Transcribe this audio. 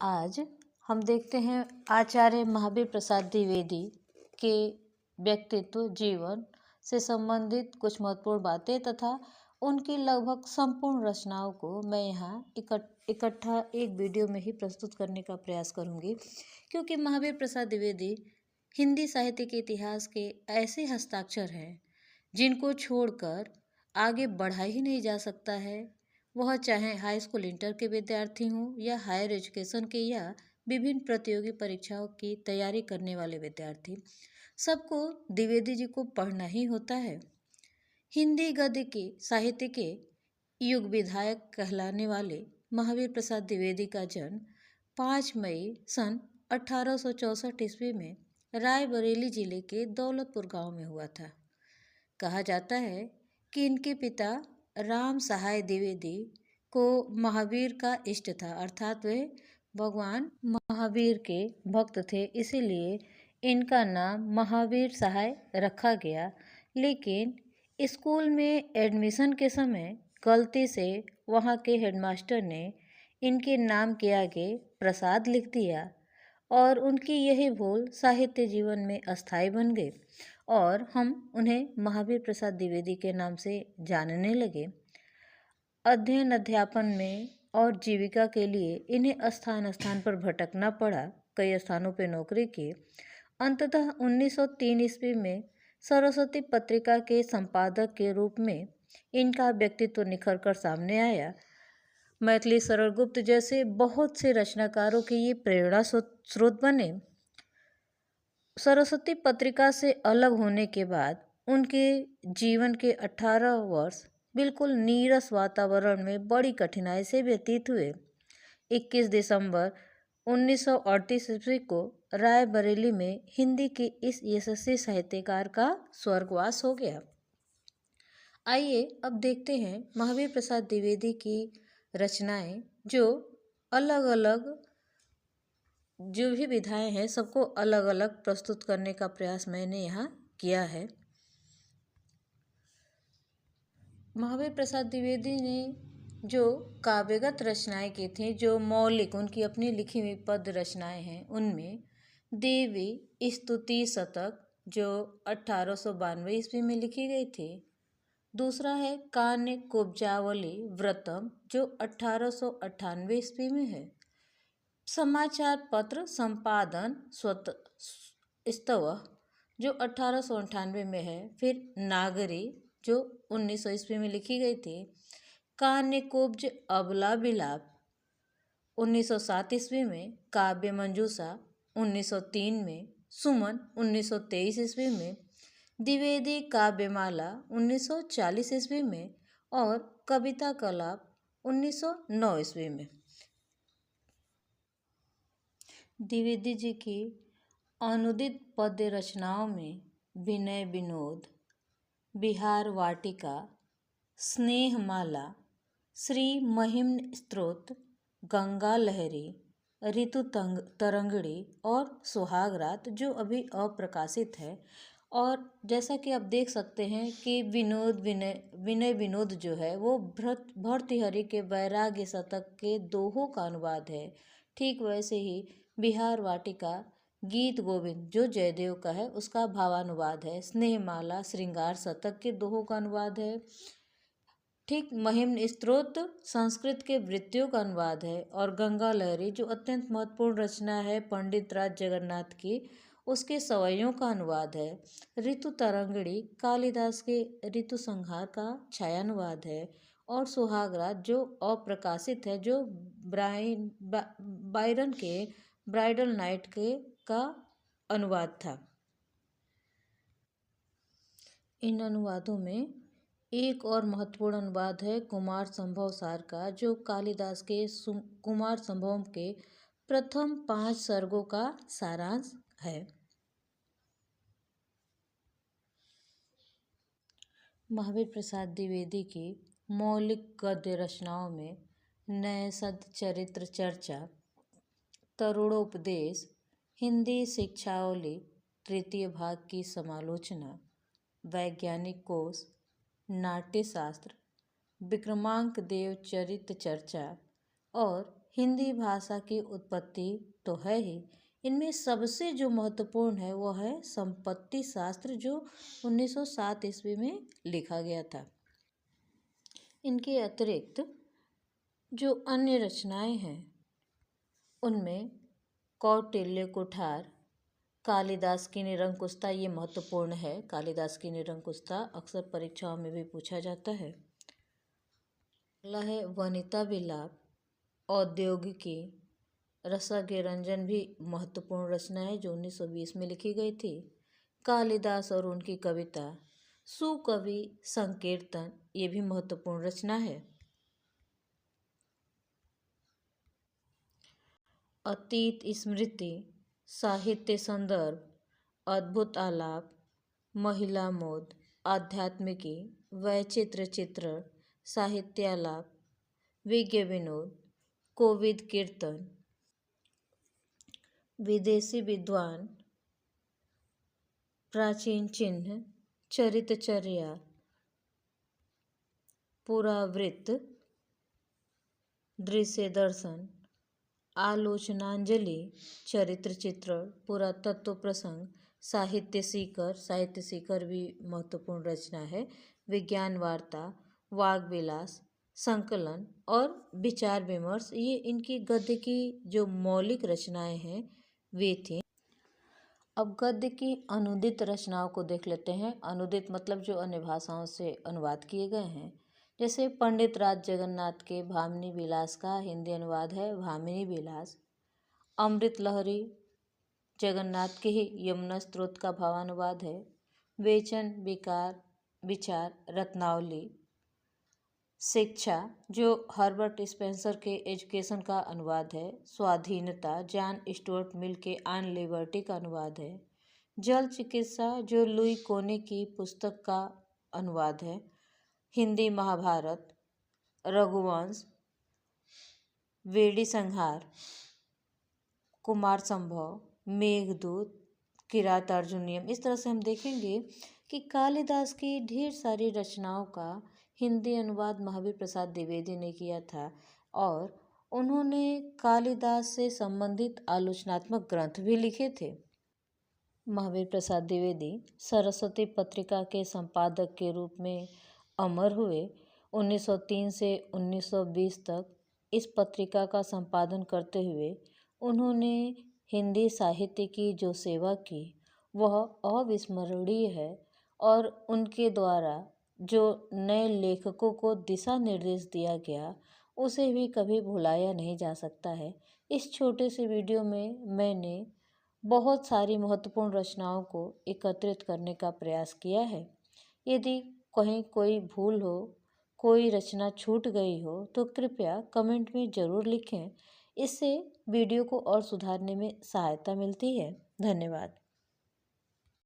आज हम देखते हैं आचार्य महावीर प्रसाद द्विवेदी के व्यक्तित्व जीवन से संबंधित कुछ महत्वपूर्ण बातें तथा उनकी लगभग संपूर्ण रचनाओं को मैं यहाँ इकट्ठा एक वीडियो में ही प्रस्तुत करने का प्रयास करूँगी, क्योंकि महावीर प्रसाद द्विवेदी हिंदी साहित्य के इतिहास के ऐसे हस्ताक्षर हैं जिनको छोड़कर आगे बढ़ा ही नहीं जा सकता है। वह चाहे हाई स्कूल इंटर के विद्यार्थी हों या हायर एजुकेशन के या विभिन्न प्रतियोगी परीक्षाओं की तैयारी करने वाले विद्यार्थी, सबको द्विवेदी जी को पढ़ना ही होता है। हिंदी गद्य के साहित्य के युग विधायक कहलाने वाले महावीर प्रसाद द्विवेदी का जन्म 5 मई सन 1864 ईस्वी में रायबरेली जिले के दौलतपुर गांव में हुआ था। कहा जाता है कि इनके पिता राम सहाय द्विवेदी को महावीर का इष्ट था, अर्थात वे भगवान महावीर के भक्त थे, इसीलिए इनका नाम महावीर सहाय रखा गया। लेकिन स्कूल में एडमिशन के समय गलती से वहाँ के हेडमास्टर ने इनके नाम के आगे प्रसाद लिख दिया और उनकी यही भूल साहित्य जीवन में अस्थायी बन गई और हम उन्हें महावीर प्रसाद द्विवेदी के नाम से जानने लगे। अध्ययन अध्यापन में और जीविका के लिए इन्हें स्थान स्थान पर भटकना पड़ा, कई स्थानों पर नौकरी की। अंततः 1903 ईस्वी में सरस्वती पत्रिका के संपादक के रूप में इनका व्यक्तित्व निखर कर सामने आया। मैथिली सरल गुप्त जैसे बहुत से रचनाकारों के ये प्रेरणा स्रोत बने। सरस्वती पत्रिका से अलग होने के बाद उनके जीवन के 18 वर्ष बिल्कुल नीरस वातावरण में बड़ी कठिनाई से व्यतीत हुए। 21 दिसंबर 1938 ईस्वी को रायबरेली में हिंदी के इस यशस्वी साहित्यकार का स्वर्गवास हो गया। आइए अब देखते हैं महावीर प्रसाद द्विवेदी की रचनाएं, जो अलग अलग जो भी विधाएं हैं सबको अलग अलग प्रस्तुत करने का प्रयास मैंने यहाँ किया है। महावीर प्रसाद द्विवेदी ने जो काव्यगत रचनाएं की थी, जो मौलिक उनकी अपनी लिखी हुई पद्य रचनाएं हैं, उनमें देवी स्तुति शतक जो 1892 ईस्वी में लिखी गई थी। दूसरा है कान्य कुब्जावली व्रतम जो 1898 ईस्वी में है। समाचार पत्र संपादन स्तव जो 1898 में है। फिर नागरी जो 1900 ईस्वी में लिखी गई थी। कान्य कुब्ज अबला विलाप 1907 ईस्वी में। काव्य मंजूषा 1903 में। सुमन 1923 ईस्वी में। द्विवेदी काव्यमाला 1940 ईस्वी में और कविता कलाप 1909 ईस्वी में। द्विवेदी जी की अनुदित पद्य रचनाओं में विनय विनोद, बिहार वाटिका, स्नेहमाला, श्री महिम्न स्तोत्र, गंगा लहरी, ऋतु तरंगिणी और सुहागरात जो अभी अप्रकाशित है। और जैसा कि आप देख सकते हैं कि विनय विनोद जो है वो भर्तृहरि के वैराग्य शतक के दोहों का अनुवाद है। ठीक वैसे ही बिहार वाटिका गीत गोविंद जो जयदेव का है उसका भावानुवाद है। स्नेहमाला श्रृंगार शतक के दोहों का अनुवाद है। ठीक महिम्न स्तोत्र संस्कृत के वृत्तियों का अनुवाद है। और गंगा लहरी जो अत्यंत महत्वपूर्ण रचना है पंडित राज जगन्नाथ की, उसके सवैयों का अनुवाद है। ऋतु तरंगिणी कालिदास के ऋतु संहार का छायानुवाद है। और सुहागरात जो अप्रकाशित है, जो बायरन के ब्राइडल नाइट का अनुवाद था। इन अनुवादों में एक और महत्वपूर्ण अनुवाद है कुमार संभव सार का, जो कालिदास के कुमार संभव के प्रथम 5 सर्गों का सारांश है। महावीर प्रसाद द्विवेदी की मौलिक गद्य रचनाओं में नैषध चरित्र चर्चा, तरुणोपदेश, हिंदी शिक्षावली तृतीय भाग की समालोचना, वैज्ञानिक कोश, नाट्यशास्त्र, विक्रमांक देव चरित्र चर्चा और हिंदी भाषा की उत्पत्ति तो है ही, इनमें सबसे जो महत्वपूर्ण है वो है संपत्ति शास्त्र, जो 1907 ईस्वी में लिखा गया था। इनके अतिरिक्त जो अन्य रचनाएं हैं उनमें कौटिल्य कुठार, कालिदास की निरंकुशता, ये महत्वपूर्ण है। कालिदास की निरंकुशता अक्सर परीक्षाओं में भी पूछा जाता है। अगला है वनिता विलाप, औद्योगिकी, रसाग्यरंजन भी महत्वपूर्ण रचना है जो 1920 में लिखी गई थी। कालिदास और उनकी कविता, सुकवि संकीर्तन, ये भी महत्वपूर्ण रचना है। अतीत स्मृति, साहित्य संदर्भ, अद्भुत आलाप, महिला मोद, आध्यात्मिकी, वैचित्र चित्रण, साहित्यालाप, विज्ञ विनोद, कोविद कीर्तन, विदेशी विद्वान, प्राचीन चिन्ह, चरितचर्या, पुरावृत्त, दृश्य दर्शन, आलोचनांजलि, चरित्र चित्रण, पुरातत्व प्रसंग, साहित्य सीकर भी महत्वपूर्ण रचना है। विज्ञान वार्ता, वाग विलास, संकलन और विचार विमर्श, ये इनकी गद्य की जो मौलिक रचनाएं हैं वे थी। अब गद्य की अनुदित रचनाओं को देख लेते हैं। अनुदित मतलब जो अन्य भाषाओं से अनुवाद किए गए हैं। जैसे पंडित राज जगन्नाथ के भामिनी विलास का हिंदी अनुवाद है भामिनी विलास। अमृत लहरी जगन्नाथ के ही यमुना स्तोत्र का भावानुवाद है। वेचन विचार रत्नावली। शिक्षा जो हर्बर्ट स्पेंसर के एजुकेशन का अनुवाद है। स्वाधीनता जॉन स्टुअर्ट मिल के ऑन लिबर्टी का अनुवाद है। जल चिकित्सा जो लुई कोने की पुस्तक का अनुवाद है। हिंदी महाभारत, रघुवंश, वेडी संहार, कुमार संभव, मेघदूत, किरात अर्जुनियम। इस तरह से हम देखेंगे कि कालिदास की ढेर सारी रचनाओं का हिंदी अनुवाद महावीर प्रसाद द्विवेदी ने किया था और उन्होंने कालिदास से संबंधित आलोचनात्मक ग्रंथ भी लिखे थे। महावीर प्रसाद द्विवेदी सरस्वती पत्रिका के संपादक के रूप में अमर हुए। 1903 से 1920 तक इस पत्रिका का संपादन करते हुए उन्होंने हिंदी साहित्य की जो सेवा की वह अविस्मरणीय है और उनके द्वारा जो नए लेखकों को दिशा निर्देश दिया गया उसे भी कभी भुलाया नहीं जा सकता है। इस छोटे से वीडियो में मैंने बहुत सारी महत्वपूर्ण रचनाओं को एकत्रित करने का प्रयास किया है। यदि कहीं कोई भूल हो, कोई रचना छूट गई हो तो कृपया कमेंट में ज़रूर लिखें। इससे वीडियो को और सुधारने में सहायता मिलती है। धन्यवाद।